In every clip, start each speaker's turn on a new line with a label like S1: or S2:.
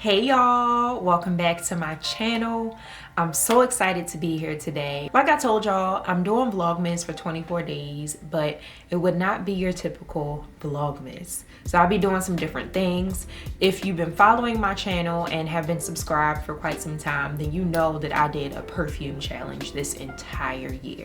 S1: Hey y'all, welcome back to my channel. I'm so excited to be here today. Like I told y'all, I'm doing Vlogmas for 24 days, but it would not be your typical Vlogmas. So I'll be doing some different things. If you've been following my channel and have been subscribed for quite some time, then you know that I did a perfume challenge this entire year.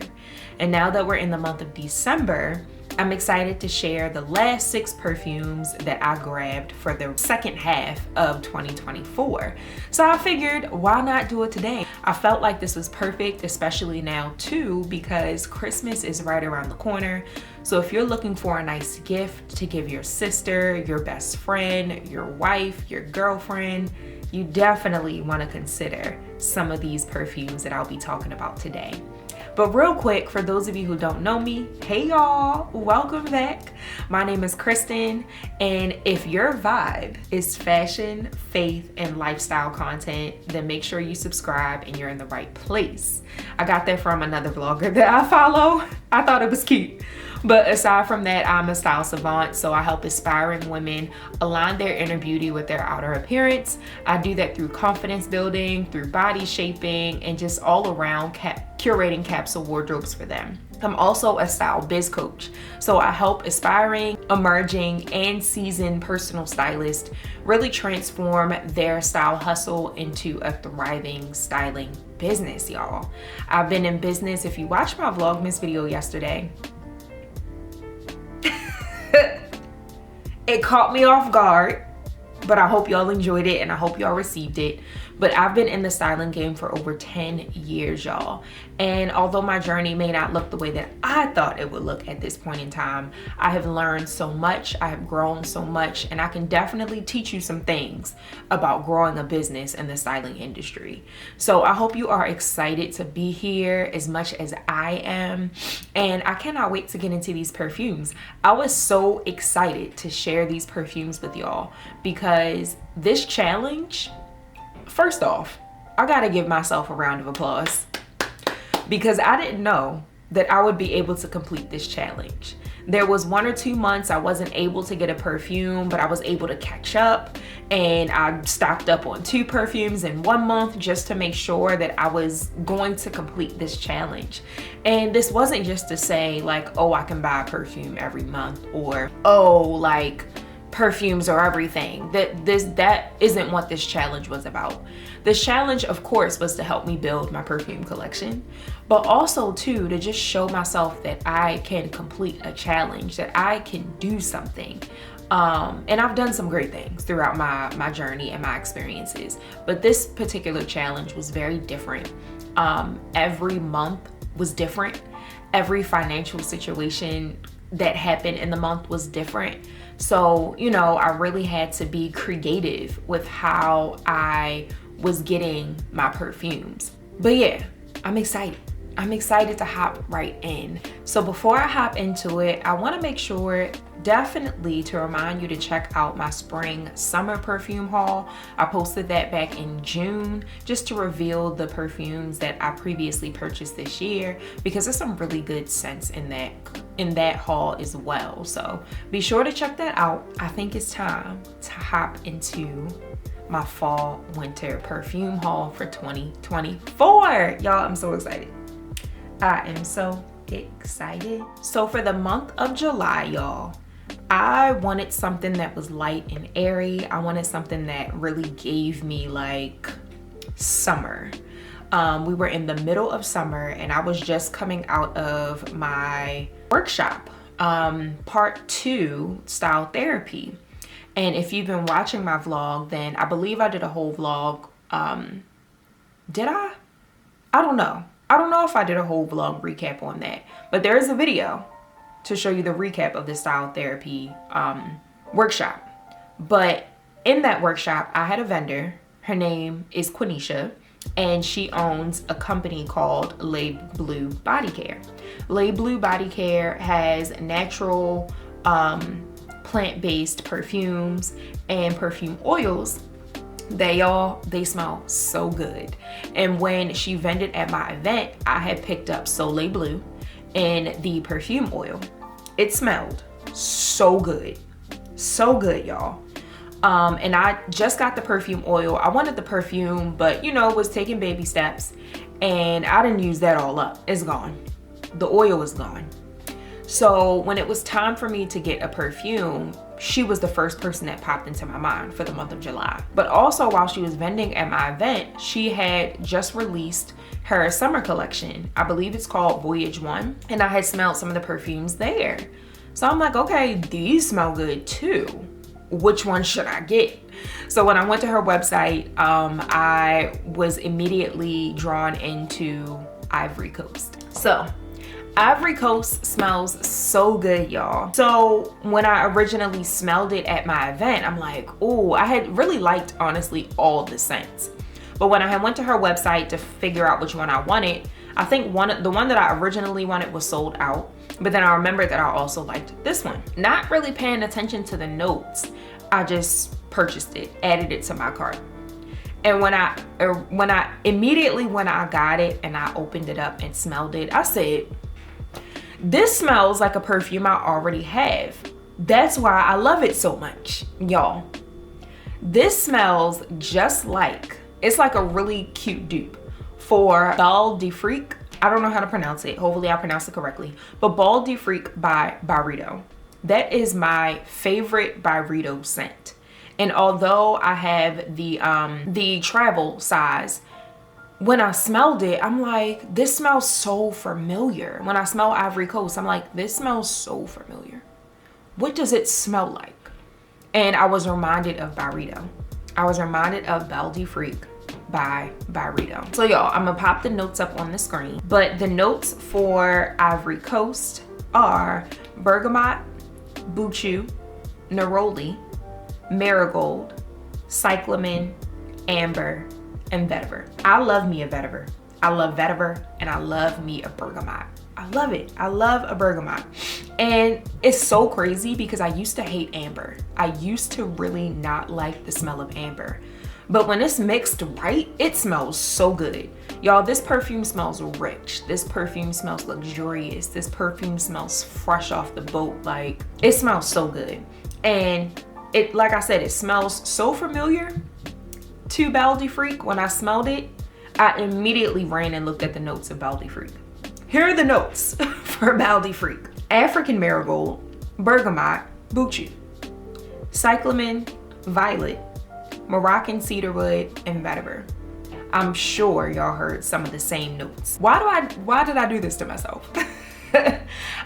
S1: And now that we're in the month of December, I'm excited to share the last 6 perfumes that I grabbed for the second half of 2024. So I figured, why not do it today? I felt like this was perfect, especially now too, because Christmas is right around the corner. So if you're looking for a nice gift to give your sister, your best friend, your wife, your girlfriend, you definitely want to consider some of these perfumes that I'll be talking about today. But real quick, for those of you who don't know me, hey y'all, welcome back. My name is Kristen, and if your vibe is fashion, faith, and lifestyle content, then make sure you subscribe and you're in the right place. I got that from another vlogger that I follow. I thought it was cute. But aside from that, I'm a style savant, so I help aspiring women align their inner beauty with their outer appearance. I do that through confidence building, through body shaping, and just all around curating capsule wardrobes for them. I'm also a style biz coach, so I help aspiring, emerging, and seasoned personal stylists really transform their style hustle into a thriving styling business, y'all. I've been in business, if you watched my Vlogmas video yesterday, it caught me off guard, but I hope y'all enjoyed it and I hope y'all received it. But I've been in the styling game for over 10 years, y'all. And although my journey may not look the way that I thought it would look at this point in time, I have learned so much, I have grown so much, and I can definitely teach you some things about growing a business in the styling industry. So I hope you are excited to be here as much as I am. And I cannot wait to get into these perfumes. I was so excited to share these perfumes with y'all because this challenge, first off, I gotta give myself a round of applause because I didn't know that I would be able to complete this challenge. There was 1 or 2 months I wasn't able to get a perfume, but I was able to catch up, and I stocked up on 2 perfumes in 1 month just to make sure that I was going to complete this challenge. And this wasn't just to say like, oh, I can buy a perfume every month, or oh, like perfumes are everything. That isn't what this challenge was about. This challenge, of course, was to help me build my perfume collection, but also too to just show myself that I can complete a challenge, that I can do something. And I've done some great things throughout my journey and my experiences, but this particular challenge was very different. Every month was different. Every financial situation that happened in the month was different. So, you know, I really had to be creative with how I was getting my perfumes. But yeah, I'm excited. I'm excited to hop right in. So before I hop into it, I want to make sure definitely to remind you to check out my spring summer perfume haul. I posted that back in June just to reveal the perfumes that I previously purchased this year, because there's some really good scents in that haul as well. So be sure to check that out. I think it's time to hop into my fall winter perfume haul for 2024. Y'all, I'm so excited. I am so excited. So for the month of July, y'all, I wanted something that was light and airy. I wanted something that really gave me like summer. We were in the middle of summer and I was just coming out of my workshop, part 2, style therapy. And if you've been watching my vlog, then I believe I did a whole vlog. Did I? I don't know. I don't know if I did a whole vlog recap on that, but there is a video to show you the recap of the style therapy workshop. But in that workshop, I had a vendor. Her name is Quenisha, and she owns a company called Le Bleu Body Care. Le Bleu Body Care has natural plant-based perfumes and perfume oils. They smell so good. And when she vended at my event, I had picked up Soleil Bleu in the perfume oil. It smelled so good, y'all. And I just got the perfume oil. I wanted the perfume, but you know, was taking baby steps, and I didn't use that all up. It's gone. The oil is gone. So when it was time for me to get a perfume, she was the first person that popped into my mind for the month of July. But also while she was vending at my event, she had just released her summer collection. I believe it's called Voyage 1. And I had smelled some of the perfumes there. So I'm like, okay, these smell good too. Which one should I get? So when I went to her website, I was immediately drawn into Ivory Coast. So Ivory Coast smells so good, y'all. So when I originally smelled it at my event, I'm like, oh, I had really liked, honestly, all the scents. But when I had went to her website to figure out which one I wanted, I think the one that I originally wanted was sold out. But then I remembered that I also liked this one. Not really paying attention to the notes, I just purchased it, added it to my cart. And when I immediately when I got it and I opened it up and smelled it, I said, this smells like a perfume I already have. That's why I love it so much, y'all. This smells just like, it's like a really cute dupe for Bal de Freak. I don't know how to pronounce it. Hopefully I pronounced it correctly. But Bal de Freak by Byredo. That is my favorite Byredo scent. And although I have the travel size, when I smelled it, I'm like, this smells so familiar. When I smell Ivory Coast, I'm like, this smells so familiar. What does it smell like? And I was reminded of Byredo. I was reminded of Bal de Freak by Byredo. So y'all, I'm gonna pop the notes up on the screen. But the notes for Ivory Coast are bergamot, buchu, neroli, marigold, cyclamen, amber, and vetiver. I love me a vetiver. I love vetiver and I love me a bergamot. I love it. I love a bergamot. And it's so crazy because I used to hate amber. I used to really not like the smell of amber. But when it's mixed right, it smells so good. Y'all, this perfume smells rich. This perfume smells luxurious. This perfume smells fresh off the boat. Like, it smells so good. And it, like I said, it smells so familiar to Bal de Freak. When I smelled it, I immediately ran and looked at the notes of Bal de Freak. Here are the notes for Bal de Freak. African marigold, bergamot, buchu, cyclamen, violet, Moroccan cedarwood, and vetiver. I'm sure y'all heard some of the same notes. Why did I do this to myself?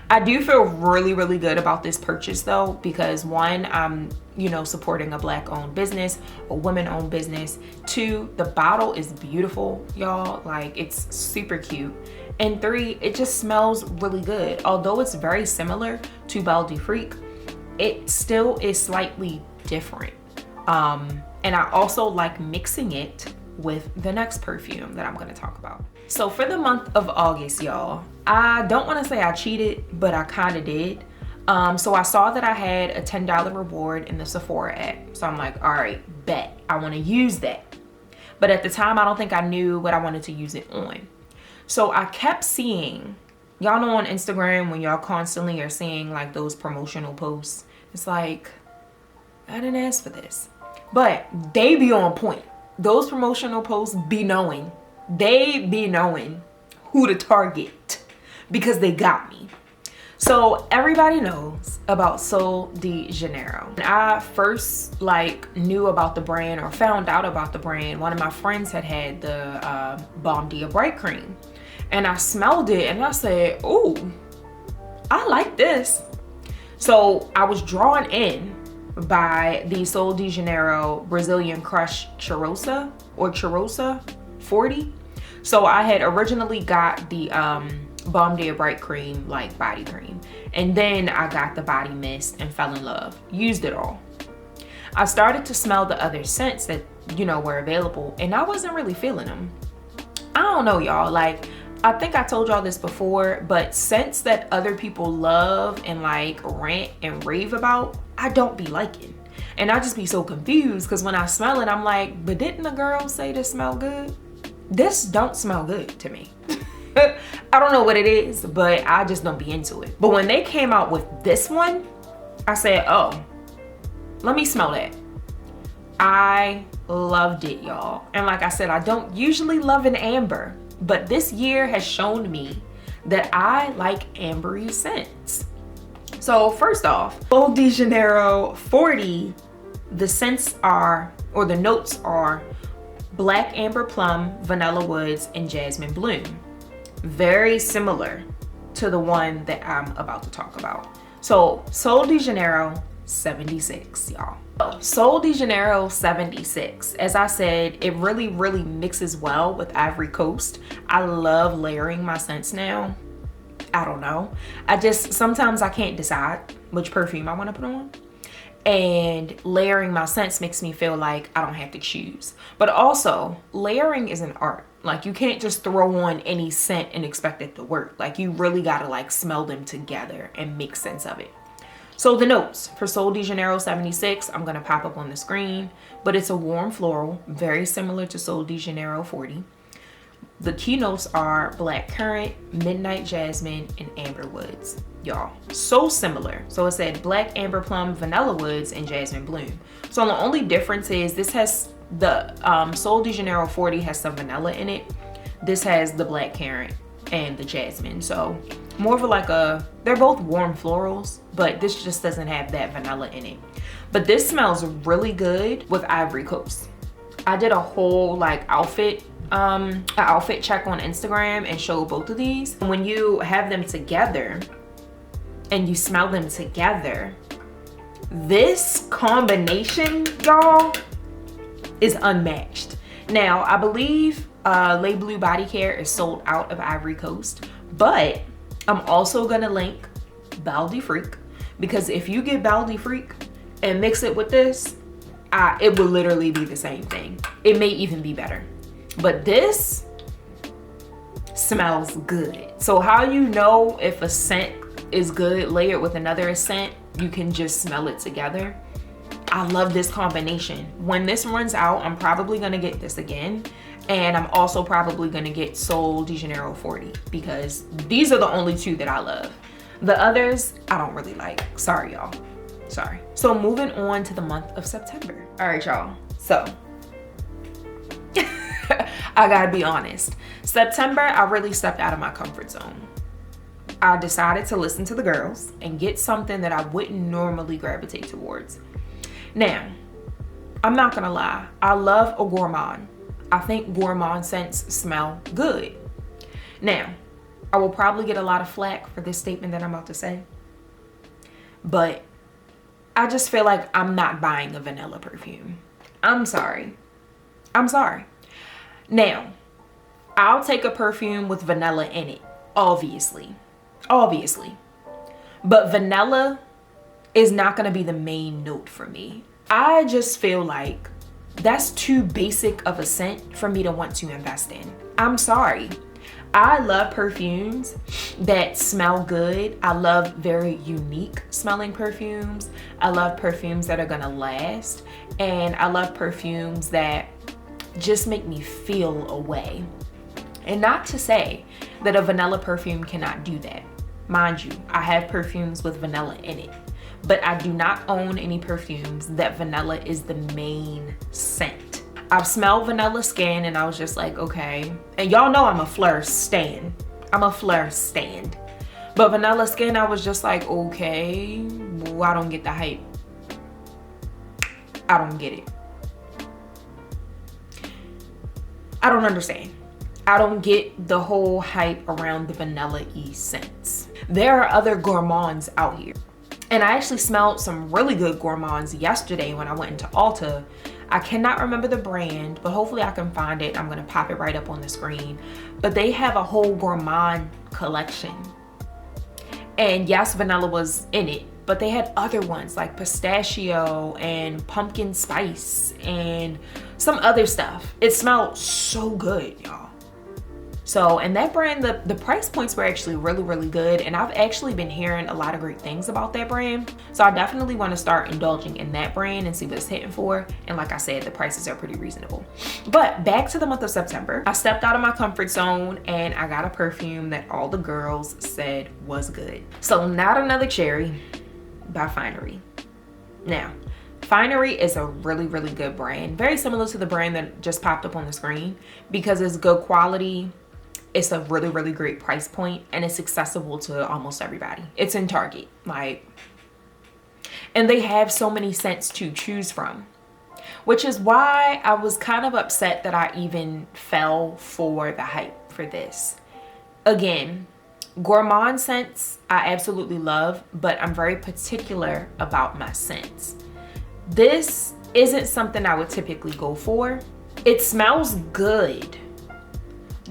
S1: I do feel really, really good about this purchase though, because one, I'm, you know, supporting a Black owned business, a women owned business. Two, the bottle is beautiful, y'all. Like, it's super cute. And three, it just smells really good. Although it's very similar to Bal de Freak, it still is slightly different. And I also like mixing it with the next perfume that I'm gonna talk about. So for the month of August, y'all, I don't wanna say I cheated, but I kinda did. So I saw that I had a $10 reward in the Sephora app. So I'm like, all right, bet, I wanna use that. But at the time, I don't think I knew what I wanted to use it on. So I kept seeing, y'all know on Instagram when y'all constantly are seeing like those promotional posts, it's like, I didn't ask for this. But they be on point. Those promotional posts be knowing. They be knowing who to target because they got me. So everybody knows about Sol de Janeiro. When I first knew about the brand or found out about the brand, one of my friends had the Balm Dia Bright Cream. And I smelled it and I said, ooh, I like this. So I was drawn in by the Sol de Janeiro Brazilian Crush Cheirosa or Cheirosa 40. So I had originally got the Balm Dia Bright Cream, like body cream. And then I got the body mist and fell in love. Used it all. I started to smell the other scents that, you know, were available and I wasn't really feeling them. I don't know, y'all. Like, I think I told y'all this before, but scents that other people love and like rant and rave about, I don't be liking. And I just be so confused because when I smell it, I'm like, but didn't the girl say this smell good? This don't smell good to me. I don't know what it is, but I just don't be into it. But when they came out with this one, I said, oh, let me smell that. I loved it, y'all. And like I said, I don't usually love an amber, but this year has shown me that I like ambery scents. So first off, Sol de Janeiro 40, the scents are, or the notes are, black amber plum, vanilla woods, and jasmine bloom. Very similar to the one that I'm about to talk about. So Sol de Janeiro 76, y'all. Sol de Janeiro 76, as I said, it really mixes well with Ivory Coast. I love layering my scents now. I don't know, sometimes I can't decide which perfume I want to put on, and layering my scents makes me feel like I don't have to choose. But also, layering is an art. Like, you can't just throw on any scent and expect it to work. Like, you really gotta like smell them together and make sense of it. So the notes for Sol de Janeiro 76, I'm gonna pop up on the screen, but it's a warm floral, very similar to Sol de Janeiro 40. The key notes are black currant, midnight jasmine, and amber woods. Y'all, so similar. So it said black amber plum, vanilla woods, and jasmine bloom. So the only difference is this has the Sol de Janeiro 40 has some vanilla in it. This has the black currant and the jasmine. So more of they're both warm florals, but this just doesn't have that vanilla in it. But this smells really good with Ivory Coast. I did a whole like outfit check on Instagram and showed both of these. When you have them together and you smell them together, this combination, y'all, is unmatched. Now, I believe Les Bleu Body Care is sold out of Ivory Coast, but I'm also gonna link Baldy Freak, because if you get Baldy Freak and mix it with this, it will literally be the same thing. It may even be better. But this smells good. So how you know if a scent is good layered with another scent, you can just smell it together. I love this combination. When this runs out, I'm probably gonna get this again. And I'm also probably gonna get Sol de Janeiro 40, because these are the only two that I love. The others, I don't really like. Sorry, y'all. Sorry. So moving on to the month of September. All right, y'all. So I gotta be honest. September, I really stepped out of my comfort zone. I decided to listen to the girls and get something that I wouldn't normally gravitate towards. Now, I'm not gonna lie. I love a gourmand. I think gourmand scents smell good. Now, I will probably get a lot of flack for this statement that I'm about to say, but I just feel like I'm not buying a vanilla perfume. I'm sorry. Now, I'll take a perfume with vanilla in it, obviously. But vanilla is not gonna be the main note for me. I just feel like that's too basic of a scent for me to want to invest in. I'm sorry. I love perfumes that smell good. I love very unique smelling perfumes. I love perfumes that are gonna last. And I love perfumes that just make me feel a way. And not to say that a vanilla perfume cannot do that. Mind you, I have perfumes with vanilla in it, but I do not own any perfumes that vanilla is the main scent. I've smelled Vanilla Skin and I was just like, okay. And y'all know I'm a Fleur stan. But Vanilla Skin, I was just like, okay, well, I don't get the hype. I don't get it. I don't understand. I don't get the whole hype around the vanilla-y scents. There are other gourmands out here. And I actually smelled some really good gourmands yesterday when I went into Ulta. I cannot remember the brand, but hopefully I can find it. I'm gonna pop it right up on the screen. But they have a whole gourmand collection. And yes, vanilla was in it, but they had other ones like pistachio and pumpkin spice and some other stuff. It smelled so good, y'all. So, and that brand, the price points were actually really good. And I've actually been hearing a lot of great things about that brand. So I definitely want to start indulging in that brand and see what it's hitting for. And like I said, the prices are pretty reasonable. But back to the month of September, I stepped out of my comfort zone and I got a perfume that all the girls said was good. So Not Another Cherry by Finery. Now, Finery is a really, really good brand. Very similar to the brand that just popped up on the screen because it's good quality. It's a really, really great price point and it's accessible to almost everybody. It's in Target, like, and they have so many scents to choose from, which is why I was kind of upset that I even fell for the hype for this. Again, gourmand scents I absolutely love, but I'm very particular about my scents. This isn't something I would typically go for. It smells good,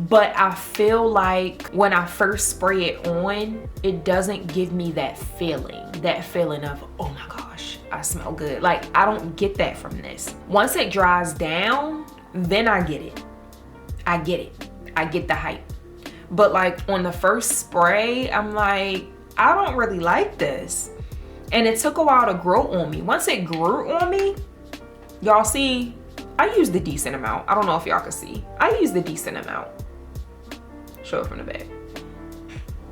S1: but I feel like when I first spray it on, it doesn't give me that feeling of, oh my gosh, I smell good. Like, I don't get that from this. Once it dries down, then I get it. I get the hype. But like on the first spray, I'm like, I don't really like this. And it took a while to grow on me. Once it grew on me, y'all see, I used a decent amount. I don't know if y'all can see. I used a decent amount. Show it from the back.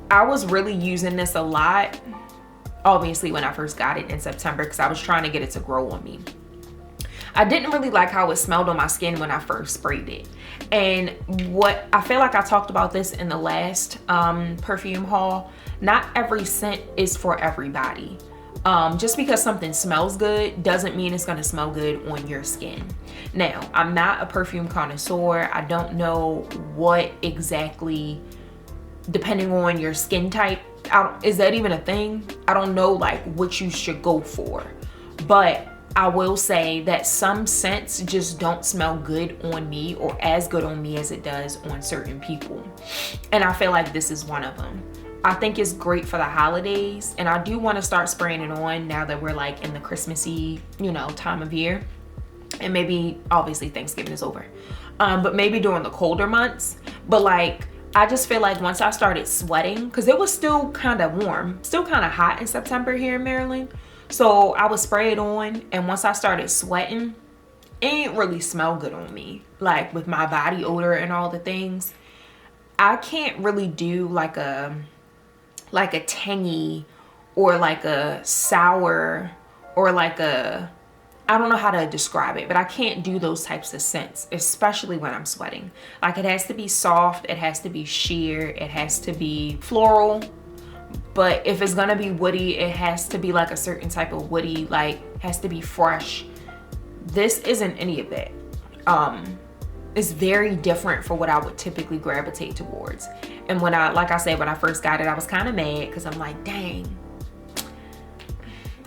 S1: I was really using this a lot, obviously, when I first got it in September because I was trying to get it to grow on me. I didn't really like how it smelled on my skin when I first sprayed it. And what I feel like I talked about this in the last perfume haul, not every scent is for everybody. Just because something smells good doesn't mean it's going to smell good on your skin. Now, I'm not a perfume connoisseur. I don't know what exactly, depending on your skin type, is that even a thing? I don't know like what you should go for. But I will say that some scents just don't smell good on me or as good on me as it does on certain people. And I feel like this is one of them. I think it's great for the holidays, and I do want to start spraying it on now that we're like in the Christmassy, you know, time of year. And maybe, obviously, Thanksgiving is over. But maybe during the colder months. But like, I just feel like once I started sweating, because it was still kind of warm, still kind of hot in September here in Maryland. So I would spray it on, and once I started sweating, it didn't really smell good on me. Like with my body odor and all the things, I can't really do like a tangy or like a sour or like a, I don't know how to describe it, but I can't do those types of scents, especially when I'm sweating. Like, it has to be soft, it has to be sheer, it has to be floral. But if it's gonna be woody, it has to be like a certain type of woody, like has to be fresh. This isn't any of that. It's very different for what I would typically gravitate towards. And when like I said, when I first got it, I was kind of mad because I'm like, dang,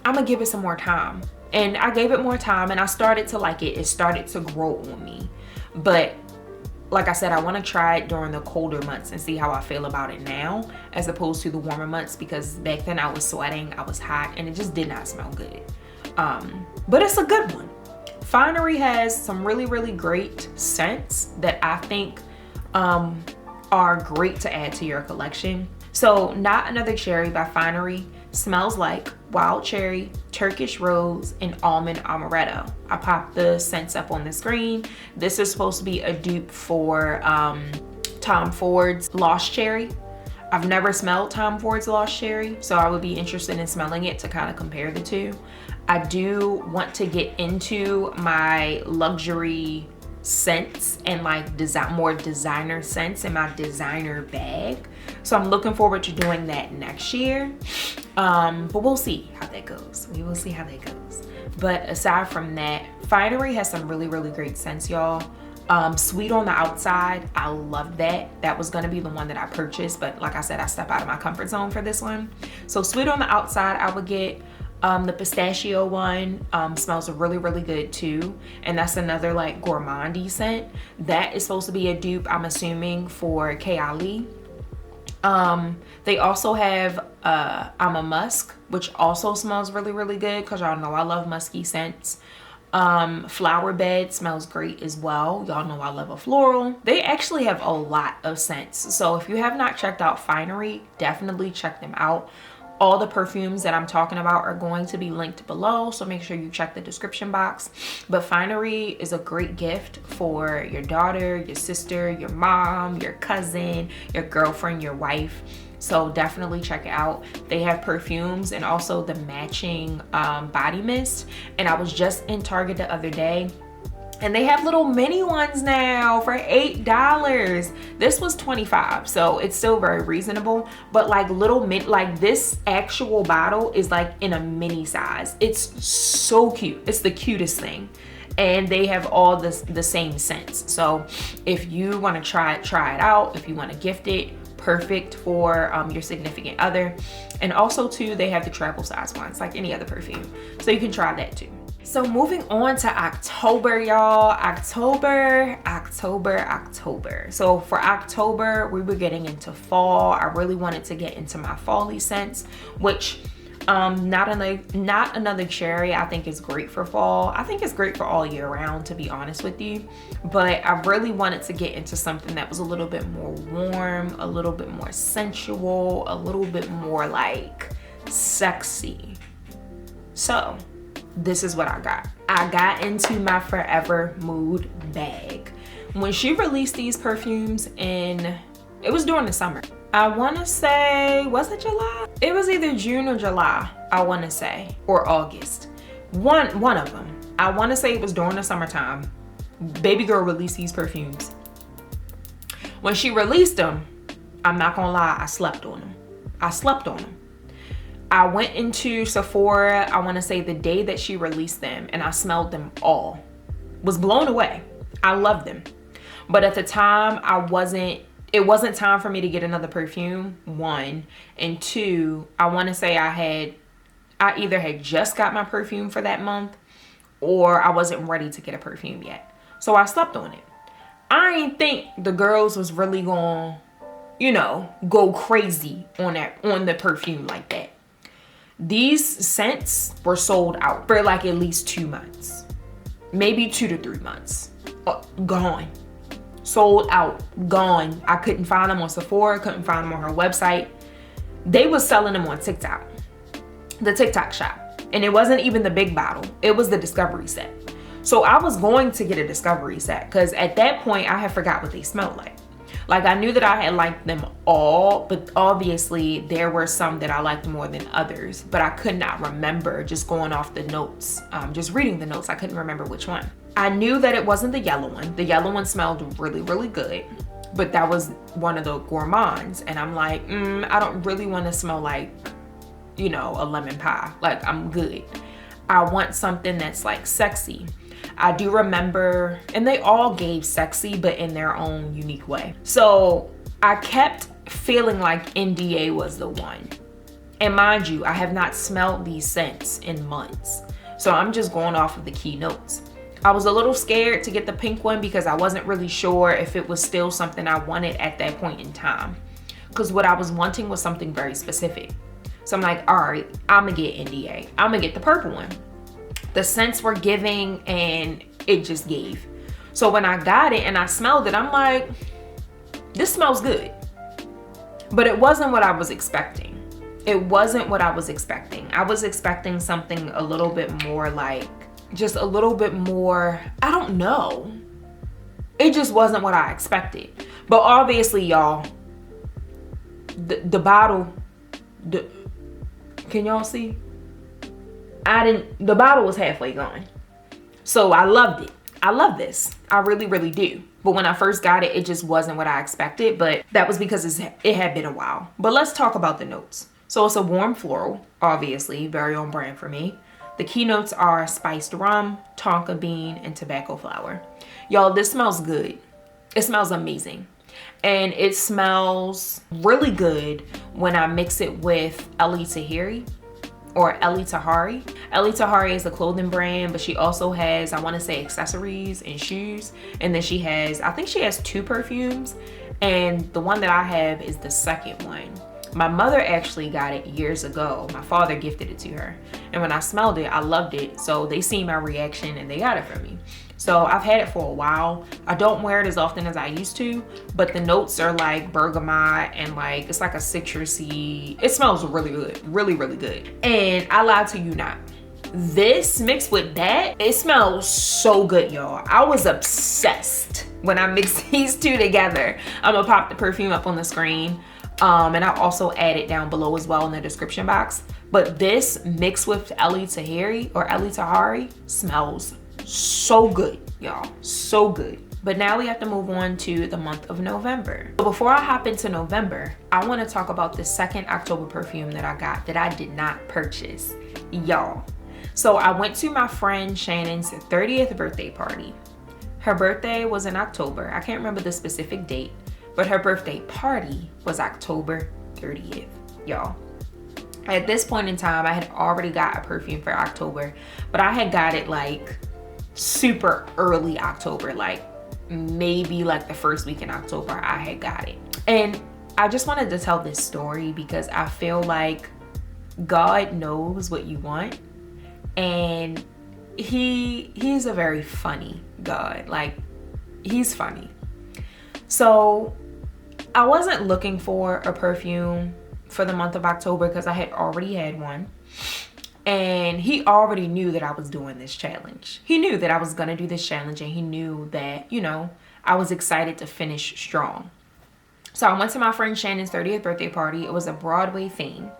S1: I'm gonna give it some more time. And I gave it more time and I started to like it. It started to grow on me. But like I said, I want to try it during the colder months and see how I feel about it now as opposed to the warmer months, because back then I was sweating, I was hot, and it just did not smell good. But it's a good one. Finery has some really, really great scents that I think are great to add to your collection. So Not Another Cherry by Finery smells like wild cherry, Turkish rose, and almond amaretto. I popped the scents up on the screen. This is supposed to be a dupe for Tom Ford's Lost Cherry. I've never smelled Tom Ford's Lost Cherry, so I would be interested in smelling it to kind of compare the two. I do want to get into my luxury scents and like more designer scents in my designer bag. So I'm looking forward to doing that next year. But we'll see how that goes. We will see how that goes. But aside from that, Finery has some really, really great scents, y'all. Sweet on the Outside, I love that. That was gonna be the one that I purchased, but like I said, I step out of my comfort zone for this one. So Sweet on the Outside, I would get. The pistachio one smells really, really good too. And that's another like gourmandy scent. That is supposed to be a dupe, I'm assuming, for Kayali. They also have I'm a Musk, which also smells really, really good because y'all know I love musky scents. Flower Bed smells great as well. Y'all know I love a floral. They actually have a lot of scents. So if you have not checked out Finery, definitely check them out. All the perfumes that I'm talking about are going to be linked below, so make sure you check the description box. But finery is a great gift for your daughter, your sister, your mom, your cousin, your girlfriend, your wife. So definitely check it out. They have perfumes and also the matching body mist. And I was just in Target the other day, and they have little mini ones now for $8. This was $25, so it's still very reasonable. But like like this actual bottle is like in a mini size. It's so cute. It's the cutest thing. And they have all the same scents. So if you want to try it out. If you want to gift it, perfect for your significant other. And also too, they have the travel size ones like any other perfume. So you can try that too. So moving on to October, y'all. October. So for October, we were getting into fall. I really wanted to get into my fall-y scents, which not another cherry I think is great for fall. I think it's great for all year round, to be honest with you. But I really wanted to get into something that was a little bit more warm, a little bit more sensual, a little bit more like sexy. So this is what I got. I got into my Forever Mood bag. When she released these perfumes it was during the summer. I want to say, was it July? It was either June or July, I want to say, or August. One of them. I want to say it was during the summertime. Baby girl released these perfumes. When she released them, I'm not gonna lie, I slept on them. I went into Sephora, I want to say the day that she released them, and I smelled them all. Was blown away. I loved them. But at the time, it wasn't time for me to get another perfume, one. And two, I want to say I either had just got my perfume for that month, or I wasn't ready to get a perfume yet. So I slept on it. I didn't think the girls was really going to, go crazy on the perfume like that. These scents were sold out for like at least 2 months, maybe 2 to 3 months. Gone. Sold out. Gone. I couldn't find them on Sephora, couldn't find them on her website. They was selling them on TikTok, the TikTok shop. And it wasn't even the big bottle. It was the Discovery set. So I was going to get a Discovery set because at that point I had forgot what they smelled like. Like I knew that I had liked them all, but obviously there were some that I liked more than others, but I could not remember just going off the notes, just reading the notes. I couldn't remember which one. I knew that it wasn't the yellow one. The yellow one smelled really, really good, but that was one of the gourmands. And I'm like, I don't really want to smell like, a lemon pie. Like I'm good. I want something that's like sexy. I do remember, and they all gave sexy, but in their own unique way. So I kept feeling like NDA was the one. And mind you, I have not smelled these scents in months. So I'm just going off of the key notes. I was a little scared to get the pink one because I wasn't really sure if it was still something I wanted at that point in time. Because what I was wanting was something very specific. So I'm like, all right, I'm gonna get NDA. I'm gonna get the purple one. The scents were giving and it just gave. So when I got it and I smelled it, I'm like, this smells good. But it wasn't what I was expecting. It wasn't what I was expecting. I was expecting something a little bit more like, just a little bit more, I don't know. It just wasn't what I expected. But obviously, y'all, the bottle, can y'all see? The bottle was halfway gone. So I loved it. I love this. I really, really do. But when I first got it, it just wasn't what I expected. But that was because it had been a while. But let's talk about the notes. So it's a warm floral, obviously, very on brand for me. The key notes are spiced rum, tonka bean, and tobacco flower. Y'all, this smells good. It smells amazing. And it smells really good when I mix it with Ellie Tahiri. Or Ellie Tahari. Ellie Tahari is a clothing brand, but she also has, I want to say, accessories and shoes. And then I think she has 2 perfumes. And the one that I have is the second one. My mother actually got it years ago. My father gifted it to her. And when I smelled it, I loved it. So they seen my reaction and they got it for me. So I've had it for a while. I don't wear it as often as I used to, but the notes are like bergamot and like, it's like a citrusy, it smells really good, really, really good. And I lied to you not. This mixed with that, it smells so good, y'all. I was obsessed when I mixed these two together. I'm gonna pop the perfume up on the screen. And I'll also add it down below as well in the description box. But this mixed with Ellie Tahari or Ellie Tahari smells so good, y'all, so good. But now we have to move on to the month of November. So before I hop into November, I want to talk about the second October perfume that I got that I did not purchase, y'all. So I went to my friend Shannon's 30th birthday party. Her birthday was in October. I can't remember the specific date, but her birthday party was October 30th, y'all. At this point in time, I had already got a perfume for October, but I had got it like super early October, like maybe like the first week in October I had got it. And I just wanted to tell this story because I feel like God knows what you want, and he's a very funny God. Like, he's funny. So I wasn't looking for a perfume for the month of October because I had already had one. And he already knew that I was doing this challenge. He knew that I was gonna do this challenge, and he knew that, you know, I was excited to finish strong. So I went to my friend Shannon's 30th birthday party. It was a Broadway theme.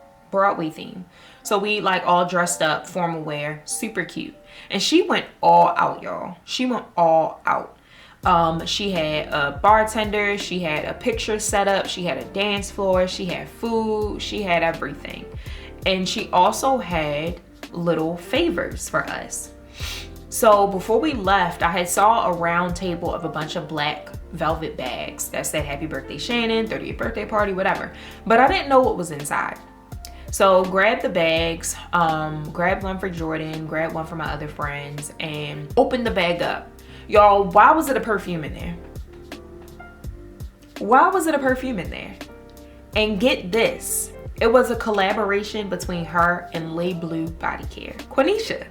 S1: So we like all dressed up, formal wear, super cute. And she went all out, y'all. She went all out. She had a bartender, she had a picture set up, she had a dance floor, she had food, she had everything. And she also had little favors for us. So before we left, I had saw a round table of a bunch of black velvet bags that said happy birthday Shannon, 30th birthday party, whatever. But I didn't know what was inside. So grabbed the bags, grabbed one for Jordan, grabbed one for my other friends, and opened the bag up. Y'all, why was it a perfume in there? Why was it a perfume in there? And get this, it was a collaboration between her and Lay Blue Body Care, Quenisha.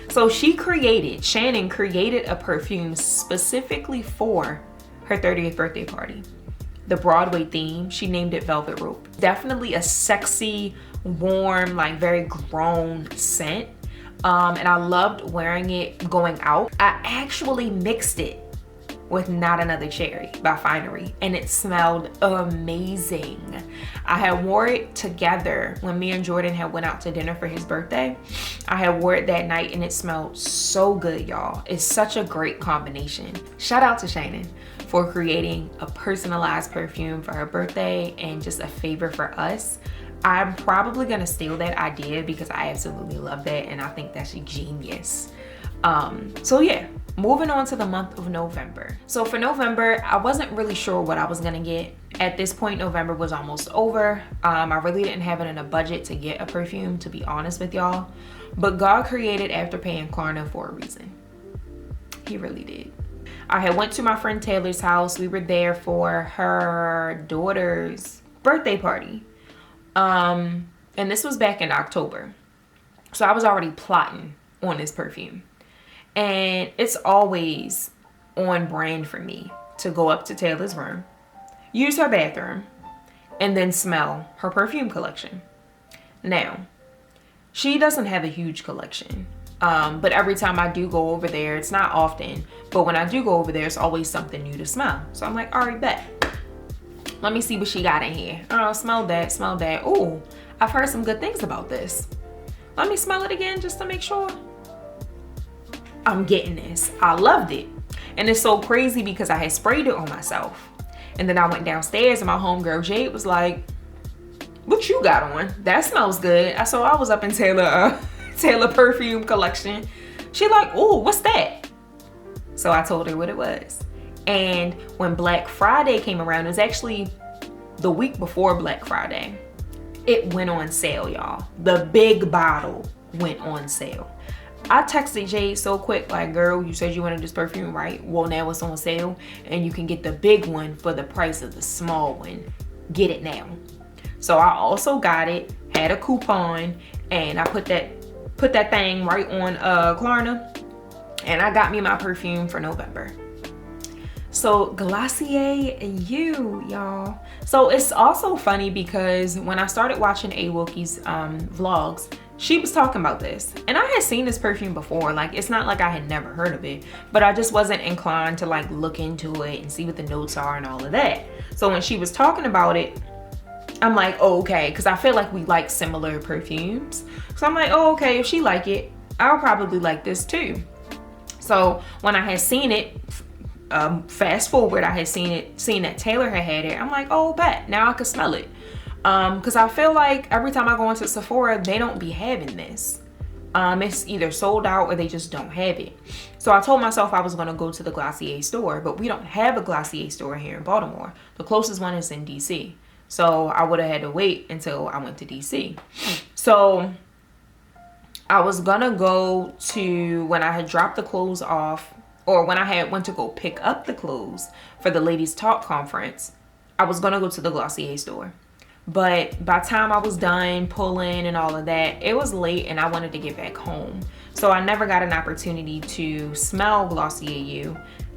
S1: So Shannon created a perfume specifically for her 30th birthday party. The Broadway theme, she named it Velvet Rope. Definitely a sexy, warm, like very grown scent. And I loved wearing it going out. I actually mixed it with Not Another Cherry by Finery, and it smelled amazing. I had wore it together when me and Jordan had went out to dinner for his birthday. I had wore it that night and it smelled so good, y'all. It's such a great combination. Shout out to Shannon for creating a personalized perfume for her birthday and just a favor for us. I'm probably gonna steal that idea because I absolutely love that and I think that's genius. So yeah, moving on to the month of November. So for November, I wasn't really sure what I was gonna get. At this point, November was almost over. I really didn't have it in a budget to get a perfume, to be honest with y'all. But God created Afterpay and Klarna for a reason. He really did. I had went to my friend Taylor's house. We were there for her daughter's birthday party. And this was back in October. So I was already plotting on this perfume. And it's always on brand for me to go up to Taylor's room, use her bathroom, and then smell her perfume collection. Now, she doesn't have a huge collection. But every time I do go over there, it's not often, but when I do go over there, it's always something new to smell. So I'm like, all right, bet. Let me see what she got in here. Oh, smell that, smell that. Oh, I've heard some good things about this. Let me smell it again just to make sure. I'm getting this. I loved it. And it's so crazy because I had sprayed it on myself. And then I went downstairs and my homegirl Jade was like, what you got on? That smells good. So I was up in Taylor perfume collection. She like, oh, what's that? So I told her what it was. And when Black Friday came around, it was actually the week before Black Friday, it went on sale, y'all. The big bottle went on sale. I texted Jade so quick, like, girl, you said you wanted this perfume, right? Well, now it's on sale and you can get the big one for the price of the small one. Get it now. So I also got it, had a coupon, and I put that thing right on Klarna. And I got me my perfume for November. So Glossier You, y'all. So it's also funny because when I started watching A Wilkie's vlogs, she was talking about this. And I had seen this perfume before. Like, it's not like I had never heard of it, but I just wasn't inclined to like look into it and see what the notes are and all of that. So when she was talking about it, I'm like, oh, okay, because I feel like we like similar perfumes. So I'm like, oh, okay, if she like it, I'll probably like this too. So when I had seen it, fast forward, I had seen that Taylor had it. I'm like, oh, bet, now I could smell it. Because I feel like every time I go into Sephora, they don't be having this. It's either sold out or they just don't have it. So I told myself I was going to go to the Glossier store, but we don't have a Glossier store here in Baltimore. The closest one is in DC. So I would have had to wait until I went to DC. So I was going to go to, when I had dropped the clothes off, or when I had went to go pick up the clothes for the Ladies Talk conference, I was going to go to the Glossier store. But by the time I was done pulling and all of that, it was late and I wanted to get back home. So I never got an opportunity to smell Glossier You.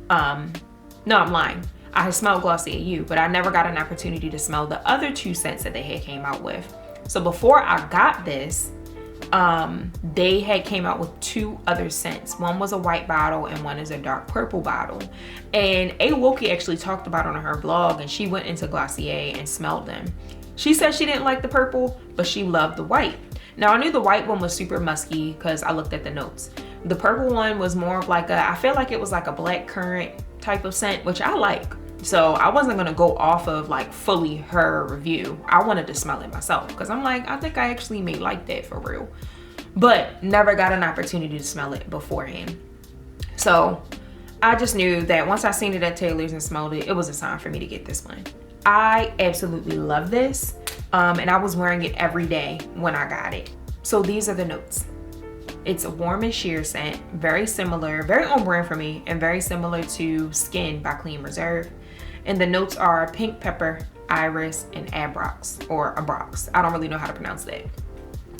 S1: No, I'm lying. I had smelled Glossier You, but I never got an opportunity to smell the other two scents that they had came out with. So before I got this, they had came out with two other scents. One was a white bottle and one is a dark purple bottle. And A Wilkie actually talked about it on her vlog, and she went into Glossier and smelled them. She said she didn't like the purple, but she loved the white. Now I knew the white one was super musky because I looked at the notes. The purple one was more of like I feel like it was like a black currant type of scent, which I like. So I wasn't gonna go off of like fully her review. I wanted to smell it myself because I'm like, I think I actually may like that for real. But never got an opportunity to smell it beforehand. So I just knew that once I seen it at Taylor's and smelled it, it was a sign for me to get this one. I absolutely love this. And I was wearing it every day when I got it. So these are the notes. It's a warm and sheer scent, very similar, very on brand for me, and very similar to Skin by Clean Reserve. And the notes are pink pepper, iris, and abrox, or abrox. I don't really know how to pronounce that.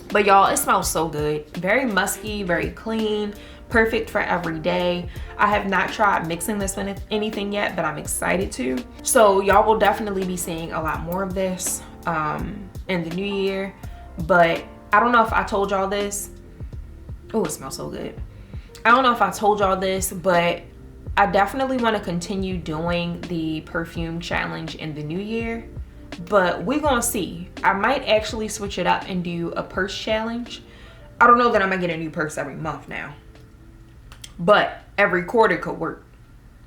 S1: But y'all, it smells so good. Very musky, very clean, perfect for every day. I have not tried mixing this with anything yet, but I'm excited to. So y'all will definitely be seeing a lot more of this in the new year. But I don't know if I told y'all this. Oh, it smells so good. I don't know if I told y'all this, but I definitely want to continue doing the perfume challenge in the new year. But we're gonna see. I might actually switch it up and do a purse challenge. I don't know that I'm gonna get a new purse every month now, but every quarter could work.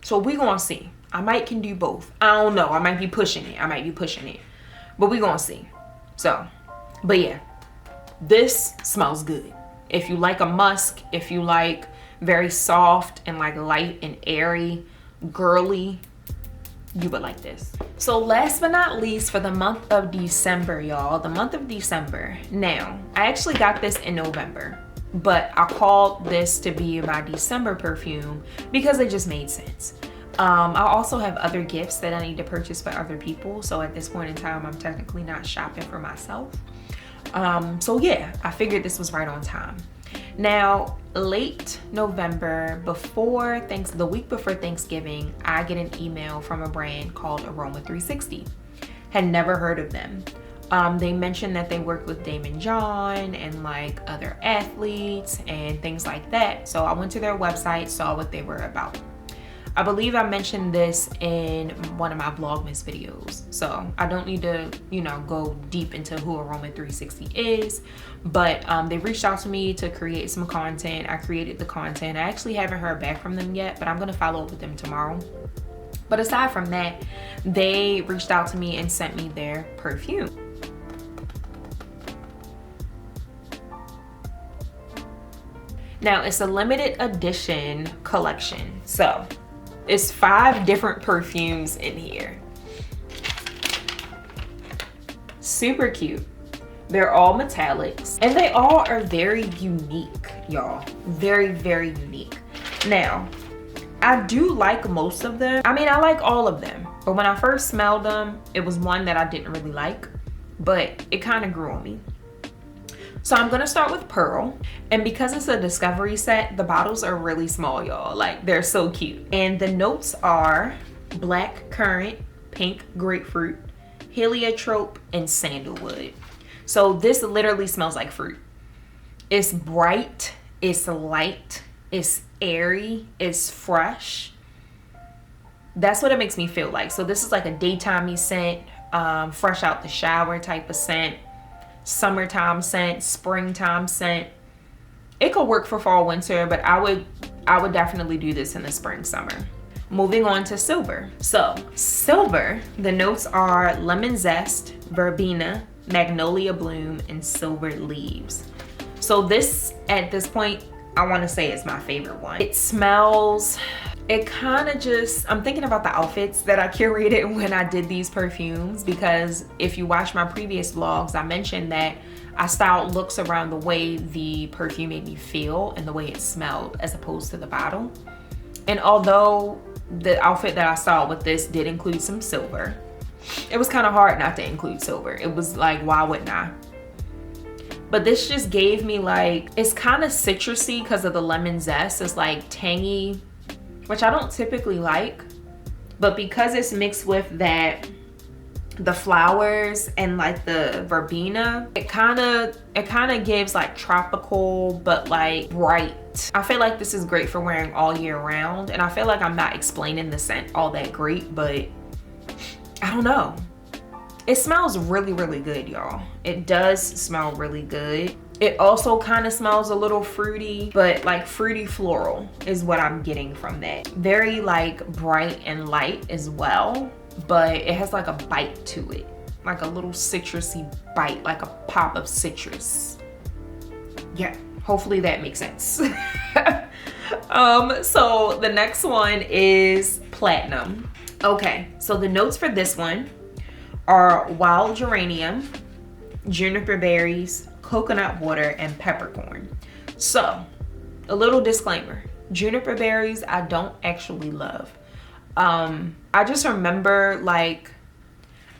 S1: So we're gonna see. I might can do both. I don't know. I might be pushing it. But we're gonna see. So, but yeah, this smells good. If you like a musk, if you like very soft and like light and airy, girly, you would like this. So last but not least, for the month of December, y'all, the month of December. Now, I actually got this in November, but I called this to be my December perfume because it just made sense. I also have other gifts that I need to purchase for other people. So at this point in time, I'm technically not shopping for myself. So yeah, I figured this was right on time. Now, late November, the week before Thanksgiving, I get an email from a brand called Aroma 360. Had never heard of them. They mentioned that they work with Damon John and like other athletes and things like that. So I went to their website, saw what they were about. I believe I mentioned this in one of my Vlogmas videos, so I don't need to, go deep into who Aroma 360 is, but they reached out to me to create some content. I created the content. I actually haven't heard back from them yet, but I'm gonna follow up with them tomorrow. But aside from that, they reached out to me and sent me their perfume. Now, it's a limited edition collection, so it's 5 different perfumes in here. Super cute. They're all metallics and they all are very unique, y'all. Very, very unique. Now, I do like most of them. I mean, I like all of them, but when I first smelled them, it was one that I didn't really like, but it kind of grew on me. So I'm gonna start with Pearl. And because it's a discovery set, the bottles are really small, y'all. Like, they're so cute. And the notes are black currant, pink grapefruit, heliotrope, and sandalwood. So this literally smells like fruit. It's bright, it's light, it's airy, it's fresh. That's what it makes me feel like. So this is like a daytimey scent, fresh out the shower type of scent, summertime scent, springtime scent. It could work for fall, winter, but I would definitely do this in the spring, summer. Moving on to Silver. So Silver, the notes are lemon zest, verbena, magnolia bloom, and silver leaves. So this, at this point, I want to say is my favorite one. It smells, it kind of just, I'm thinking about the outfits that I curated when I did these perfumes, because if you watch my previous vlogs, I mentioned that I styled looks around the way the perfume made me feel and the way it smelled as opposed to the bottle. And although the outfit that I styled with this did include some silver, it was kind of hard not to include silver. It was like, why wouldn't I? But this just gave me like, it's kind of citrusy because of the lemon zest. It's like tangy, which I don't typically like. But because it's mixed with that, the flowers and like the verbena, it kind of gives like tropical but like bright. I feel like this is great for wearing all year round. And I feel like I'm not explaining the scent all that great, but I don't know. It smells really, really good, y'all. It does smell really good. It also kind of smells a little fruity, but like fruity floral is what I'm getting from that. Very like bright and light as well, but it has like a bite to it. Like a little citrusy bite, like a pop of citrus. Yeah, hopefully that makes sense. So the next one is Platinum. Okay, so the notes for this one are wild geranium, juniper berries, coconut water, and peppercorn. So a little disclaimer, juniper berries I don't actually love. I just remember like,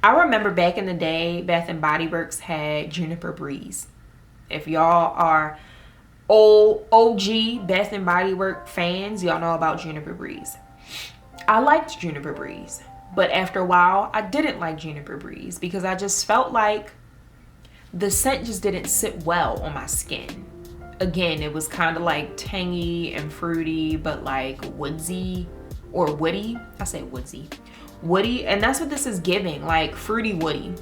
S1: I remember back in the day, Bath and Body Works had Juniper Breeze. If y'all are old OG Bath and Body Works fans, y'all know about Juniper Breeze. I liked Juniper Breeze, but after a while, I didn't like Juniper Breeze because I just felt like the scent just didn't sit well on my skin. Again, it was kind of like tangy and fruity, but like woodsy or woody. I say woodsy. Woody, and that's what this is giving, like fruity woody.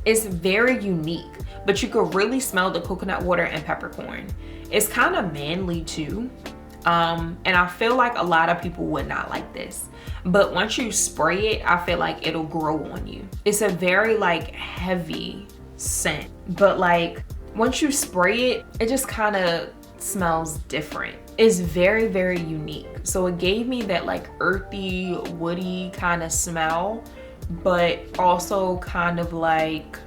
S1: It's very unique, but you could really smell the coconut water and peppercorn. It's kind of manly too. And I feel like a lot of people would not like this, but once you spray it, I feel like it'll grow on you. It's a very like heavy scent, but like once you spray it, it just kind of smells different. It's very, very unique. So it gave me that like earthy, woody kind of smell, but also kind of like,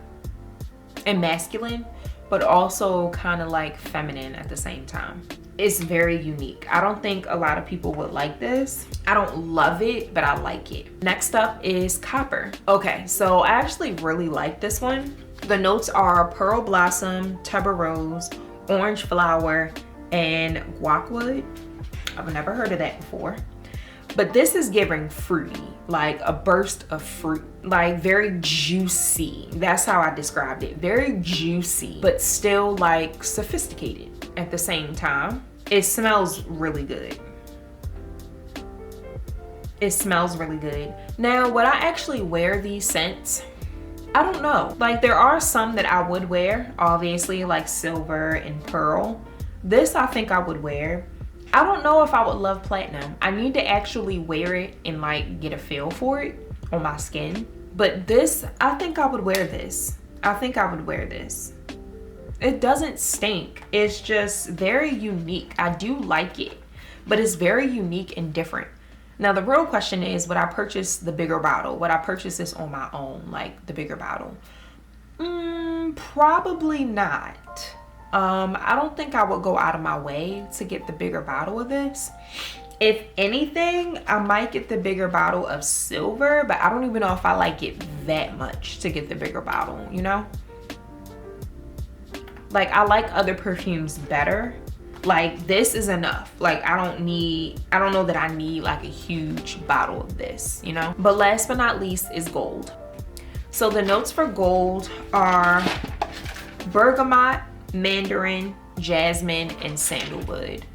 S1: and masculine, but also kind of like feminine at the same time. It's very unique. I don't think a lot of people would like this. I don't love it, but I like it. Next up is Copper. Okay, so I actually really like this one. The notes are pearl blossom, tuberose, orange flower, and guacwood. I've never heard of that before. But this is giving fruity, like a burst of fruit, like very juicy. That's how I described it. Very juicy, but still like sophisticated at the same time. It smells really good. It smells really good. Now, would I actually wear these scents? I don't know. Like there are some that I would wear, obviously, like Silver and Pearl. This I think I would wear. I don't know if I would love Platinum. I need to actually wear it and like get a feel for it on my skin. But this, I think I would wear this. I think I would wear this. It doesn't stink. It's just very unique. I do like it, but it's very unique and different. Now the real question is, would I purchase the bigger bottle? Would I purchase this on my own, like the bigger bottle? Probably not. I don't think I would go out of my way to get the bigger bottle of this. If anything, I might get the bigger bottle of Silver, but I don't even know if I like it that much to get the bigger bottle, you know? Like, I like other perfumes better. Like, this is enough. Like, I don't know that I need like a huge bottle of this, you know? But last but not least is gold. So the notes for gold are bergamot, mandarin, jasmine, and sandalwood.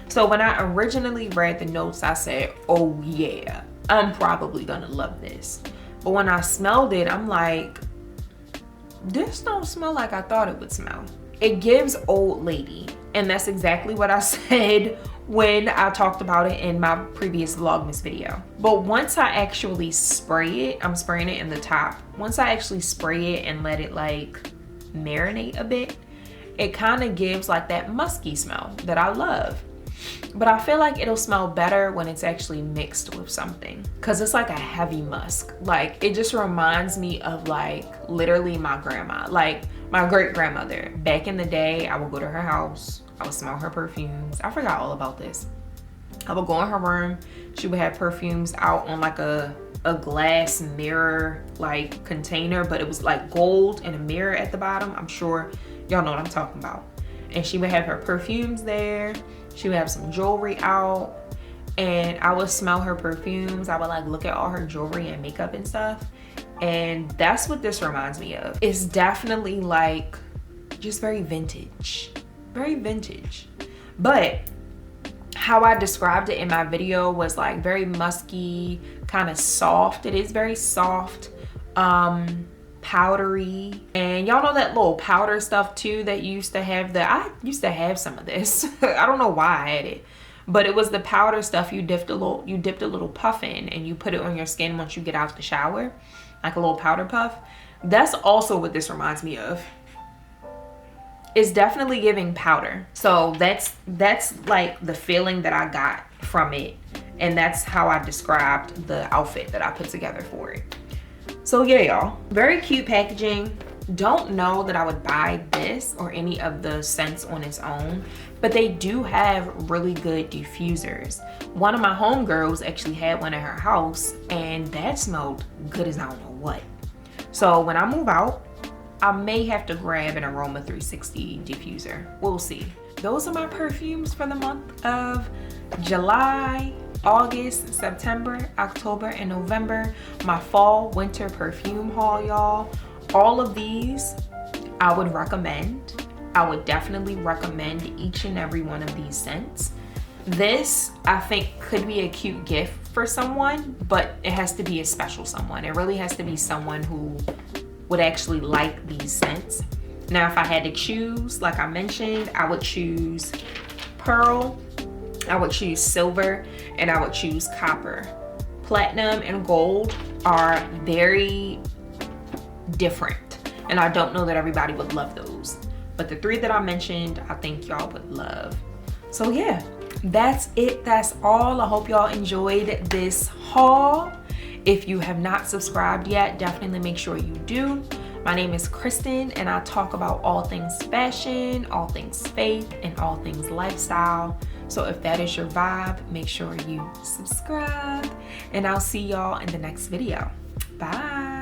S1: So when I originally read the notes, I said, oh yeah, I'm probably gonna love this. But when I smelled it, I'm like, this don't smell like I thought it would smell. It gives old lady, and that's exactly what I said when I talked about it in my previous Vlogmas video. But once I actually spray it, I'm spraying it in the top. Once I actually spray it and let it like marinate a bit, it kind of gives like that musky smell that I love. But I feel like it'll smell better when it's actually mixed with something, because it's like a heavy musk. Like, it just reminds me of like literally my grandma, like my great grandmother. Back in the day, I would go to her house, I would smell her perfumes. I forgot all about this. I would go in her room, she would have perfumes out on like a glass mirror like container, but it was like gold and a mirror at the bottom. I'm sure y'all know what I'm talking about. And she would have her perfumes there. She would have some jewelry out, and I would smell her perfumes. I would like look at all her jewelry and makeup and stuff. And that's what this reminds me of. It's definitely like just very vintage, very vintage. But how I described it in my video was like very musky, kind of soft. It is very soft, powdery. And y'all know that little powder stuff too that you used to have. I used to have some of this. I don't know why I had it, but it was the powder stuff you dipped a little puff in, and you put it on your skin once you get out the shower, like a little powder puff. That's also what this reminds me of. It's definitely giving powder. So that's like the feeling that I got from it, and that's how I described the outfit that I put together for it. So yeah, y'all, very cute packaging. Don't know that I would buy this or any of the scents on its own, but they do have really good diffusers. One of my homegirls actually had one at her house, and that smelled good as I don't know what. So when I move out, I may have to grab an Aroma 360 diffuser. We'll see. Those are my perfumes for the month of July, August, September, October, and November. My fall winter perfume haul, y'all. All of these I would recommend. I would definitely recommend each and every one of these scents. This, I think, could be a cute gift for someone, but it has to be a special someone. It really has to be someone who would actually like these scents. Now, if I had to choose, like I mentioned, I would choose pearl, I would choose silver, and I would choose copper. Platinum and gold are very different, and I don't know that everybody would love those. But the three that I mentioned, I think y'all would love. So yeah, that's it. That's all. I hope y'all enjoyed this haul. If you have not subscribed yet, definitely make sure you do. My name is Kristen, and I talk about all things fashion, all things faith, and all things lifestyle. So if that is your vibe, make sure you subscribe, and I'll see y'all in the next video. Bye.